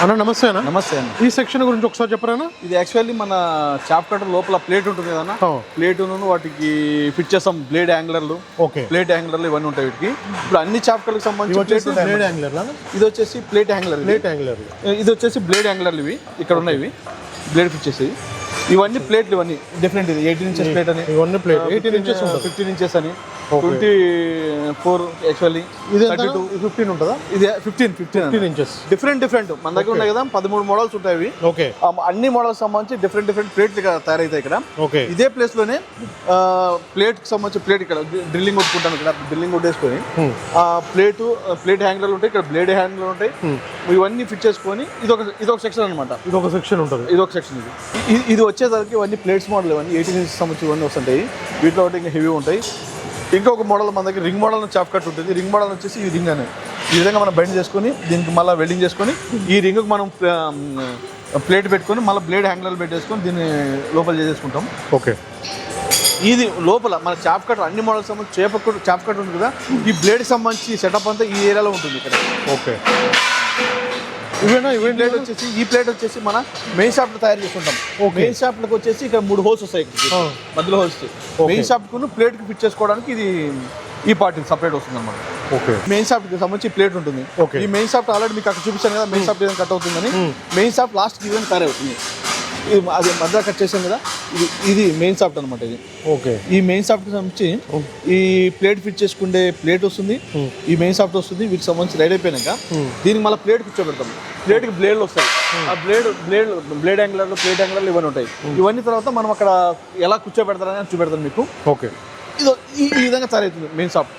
అన్న నమస్తే అన్న. నమస్తే అండి. ఈ సెక్షన్ గురించి ఒకసారి చెప్పరానా? ఇది యాక్చువల్లీ మన చాప్ కటర్ లోపల ప్లేట్ ఉంటుంది కదా, ప్లేట్ వాటికి ఫిట్ చేస్తాం బ్లేడ్ యాంగ్లర్లు. ఓకే, ప్లేట్ యాంగ్లర్లు ఇవన్నీ ఉంటాయి వీటికి. ఇప్పుడు అన్ని చాప్ కటర్కి సంబంధించి బ్లేడ్ యాంగ్లర్, ఇది వచ్చేసి ప్లేట్ యాంగ్లర్, ఇది వచ్చేసి బ్లేడ్ యాంగ్లర్లు. ఇవి ఇక్కడ ఉన్నాయి, ఇవి బ్లేడ్ ఫిట్ చేసేవి. ఇవన్నీ ప్లేట్లు, ఇవన్నీ డిఫరెంట్. ఇది 18 ఇంచెస్ ప్లేట్ అని, ఇవన్నీ ప్లేట్ 18 ఇంచెస్ 15 ఇంచెస్ అని, 24 యాక్చువల్లీ, ఇది 15 ఉంటుందా? ఇది 15 ఇంచెస్. డిఫరెంట్ మన దగ్గర ఉన్నాయి కదా 13 మోడల్స్ ఉంటాయి ఇవి. ఓకే, అన్ని మోడల్స్ సంబంధించి డిఫరెంట్ ప్లేట్లు తయారైతాయి ఇక్కడ. ఓకే, ఇదే ప్లేస్ లోనే ప్లేట్ కి సంబంధించి ప్లేట్ ఇక్కడ డ్రిల్లింగ్ కొట్టుకుంటాను. ఇక్కడ డ్రిల్లింగ్ కొట్టేసుకొని ఆ ప్లేట్ హ్యాంగిల్ ఉంటాయి, ఇక్కడ బ్లేడ్ హ్యాంగిల్ ఉంటాయి. ఇవన్నీ ఫిట్ చేసుకొని ఇదొక సెక్షన్ అనమాట. ఇదొక సెక్షన్ ఉంటుంది. ఇదొక సెక్షన్. ఇది వచ్చేసరికి ఇవన్నీ ప్లేట్స్ మోడల్, ఇవన్నీ 18 ఇంచెస్ సంబంధించి ఇవన్నీ వస్తుంటాయి. వీటిలో ఒకటి ఇంకా హెవీ ఉంటాయి. ఇంకొక మోడల్ మన దగ్గర రింగ్ మోడల్ చాప్ కట్ ఉంటుంది. రింగ్ మోడల్ వచ్చేసి ఈ రింగ్ అనేది ఈ విధంగా మనం బెండ్ చేసుకొని దీనికి మళ్ళీ వెల్డింగ్ చేసుకొని ఈ రింగ్కి మనం ప్లేట్ పెట్టుకొని మళ్ళీ బ్లేడ్ హ్యాంగిల్ పెట్టేసుకొని దీన్ని లోపల చేసేసుకుంటాం. ఓకే, ఇది లోపల మన చాప్ కట్ అన్ని మోడల్స్ సంబంధించి చాప్ కట్ ఉంటుంది కదా, ఈ బ్లేడ్కి సంబంధించి సెటప్ అంతా ఈ ఏరియాలో ఉంటుంది ఇక్కడ. ఓకే, ఈ ప్లేట్ వచ్చేసి మన మెయిన్ షాఫ్ట్ తయారు చేసుకుంటాం. మెయిన్ షాఫ్ట్కి వచ్చేసి ఇక్కడ 3 హోల్స్ వస్తాయి మధ్యలో హోల్స్. మెయిన్ షాఫ్ట్ కు ప్లేట్ కి ఫిట్ చేసుకోవడానికి ఇది ఈ పార్ట్ సపరేట్ వస్తుంది అనమాట. ఓకే, మెయిన్ షాఫ్ట్ కి సంబంధించి ప్లేట్ ఉంటుంది. ఈ మెయిన్ షాఫ్ట్ ఆల్రెడీ మీకు అక్కడ చూపించాను కదా, మెయిన్ షాఫ్ట్ ఏదైనా కట్ అవుతుందని. మెయిన్ షాఫ్ట్ లాస్ట్ కి తయారవుతుంది. అది మధ్య కట్ చేసాం కదా, ఇది మెయిన్ షాఫ్ట్ అనమాట. ఇది ఓకే, ఈ మెయిన్ షాఫ్ట్ కి సంబంధించి ఈ ప్లేట్ ఫిట్ చేసుకుంటే ప్లేట్ వస్తుంది, ఈ మెయిన్ షాఫ్ట్ వస్తుంది. వీటికి సంబంధించి రెడీ అయిపోయినాక దీనికి మళ్ళీ ప్లేట్ కూర్చోబెడతాం. ప్లేట్ కి బ్లేడ్లు వస్తాయి. ఆ బ్లేడ్ యాంగ్లర్లు, ప్లేట్ యాంగ్లర్లు ఇవన్నీ ఉంటాయి. ఇవన్నీ తర్వాత మనం అక్కడ ఎలా కూర్చోబెడతారని చూపెడతాం మీకు. ఓకే, ఇది ఈ విధంగా తయారవుతుంది మెయిన్ షాఫ్ట్.